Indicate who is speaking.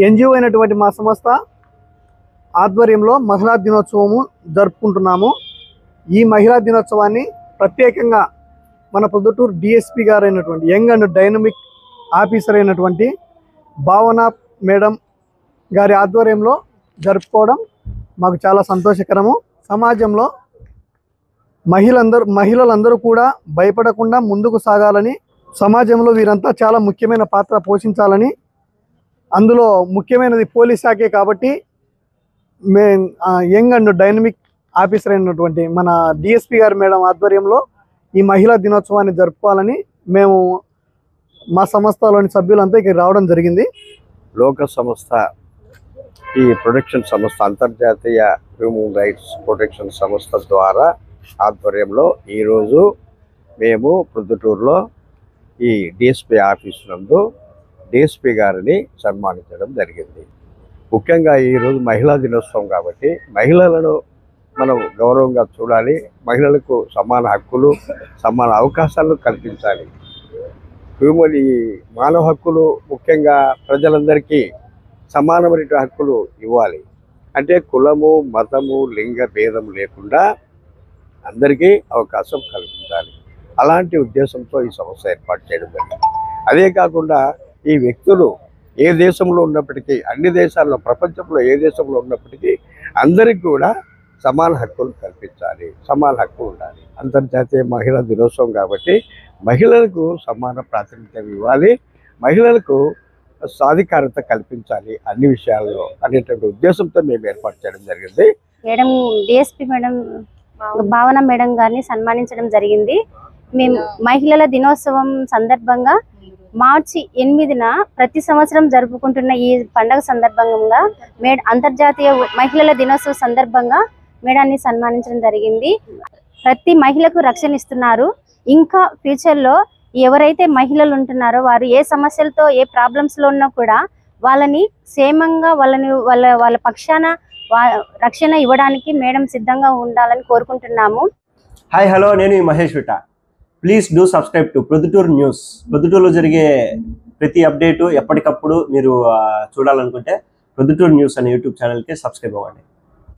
Speaker 1: NGO అయినటువంటి మా సంస్థ ఆధ్వర్యంలో మహిళా దినోత్సవము జరుపుకుంటున్నాము. ఈ మహిళా దినోత్సవాన్ని ప్రత్యేకంగా మన పొద్దుటూరు డిఎస్పి గారు అయినటువంటి యంగ్ అండ్ డైనమిక్ ఆఫీసర్ అయినటువంటి భావన మేడం గారి ఆధ్వర్యంలో జరుపుకోవడం మాకు చాలా సంతోషకరము. సమాజంలో మహిళలందరూ కూడా భయపడకుండా ముందుకు సాగాలని, సమాజంలో వీరంతా చాలా ముఖ్యమైన పాత్ర పోషించాలని, అందులో ముఖ్యమైనది పోలీస్ శాఖే కాబట్టి యంగ్ అండ్ డైనమిక్ ఆఫీసర్ అయినటువంటి మన డిఎస్పి గారి మేడం ఆధ్వర్యంలో ఈ మహిళా దినోత్సవాన్ని జరుపుకోవాలని మేము మా సంస్థలోని సభ్యులంతా ఇక్కడ రావడం జరిగింది.
Speaker 2: లోక సంస్థ ఈ ప్రొటెక్షన్ సంస్థ అంతర్జాతీయ హ్యూమన్ రైట్స్ ప్రొటెక్షన్ సంస్థ ద్వారా ఆధ్వర్యంలో ఈరోజు మేము ప్రొద్దుటూరులో ఈ డిఎస్పి ఆఫీస్ నందు డిఎస్పి గారిని సన్మానించడం జరిగింది. ముఖ్యంగా ఈరోజు మహిళా దినోత్సవం కాబట్టి మహిళలను మనం గౌరవంగా చూడాలి, మహిళలకు సమాన హక్కులు సమాన అవకాశాలను కల్పించాలి. ఈ మానవ హక్కులు ముఖ్యంగా ప్రజలందరికీ సమానమైన హక్కులు ఇవ్వాలి. అంటే కులము మతము లింగ భేదం లేకుండా అందరికీ అవకాశం కల్పించాలి. అలాంటి ఉద్దేశంతో ఈ సంస్థ ఏర్పాటు చేయడం జరిగింది. అదే కాకుండా ఈ వ్యక్తులు ఏ దేశంలో ఉన్నప్పటికీ, అన్ని దేశాల్లో ప్రపంచంలో ఏ దేశంలో ఉన్నప్పటికీ అందరికీ కూడా సమాన హక్కులు కల్పించాలి, సమాన హక్కు ఉండాలి. అంతర్జాతీయ మహిళా దినోత్సవం కాబట్టి మహిళలకు సమాన ప్రాతినిధ్యం ఇవ్వాలి, మహిళలకు సాధికారత కల్పించాలి అన్ని విషయాల్లో అనేటువంటి ఉద్దేశంతో మేము ఏర్పాటు చేయడం జరిగింది.
Speaker 3: మేడం డిఎస్పి మేడం భావన మేడం గారిని సన్మానించడం జరిగింది. మేము మహిళల దినోత్సవం సందర్భంగా మార్చి 8న ప్రతి సంవత్సరం జరుపుకుంటున్న ఈ పండుగ సందర్భంగా అంతర్జాతీయ మహిళల దినోత్సవం సందర్భంగా మేడాన్ని సన్మానించడం జరిగింది. ప్రతి మహిళకు రక్షణ ఇస్తున్నారు. ఇంకా ఫ్యూచర్లో ఎవరైతే మహిళలు ఉంటున్నారో వారు ఏ సమస్యలతో ఏ ప్రాబ్లమ్స్లో ఉన్నా కూడా వాళ్ళని క్షేమంగా వాళ్ళ పక్షాన రక్షణ ఇవ్వడానికి మేడం సిద్ధంగా ఉండాలని కోరుకుంటున్నాము.
Speaker 4: హాయ్ హలో, నేను Mahesh Vita. Please do subscribe to Proddatur news. ప్రొద్దుటూరులో జరిగే ప్రతి అప్డేటు ఎప్పటికప్పుడు మీరు చూడాలనుకుంటే ప్రొద్దుటూరు న్యూస్ అనే యూట్యూబ్ ఛానల్కి సబ్స్క్రైబ్ అవ్వండి.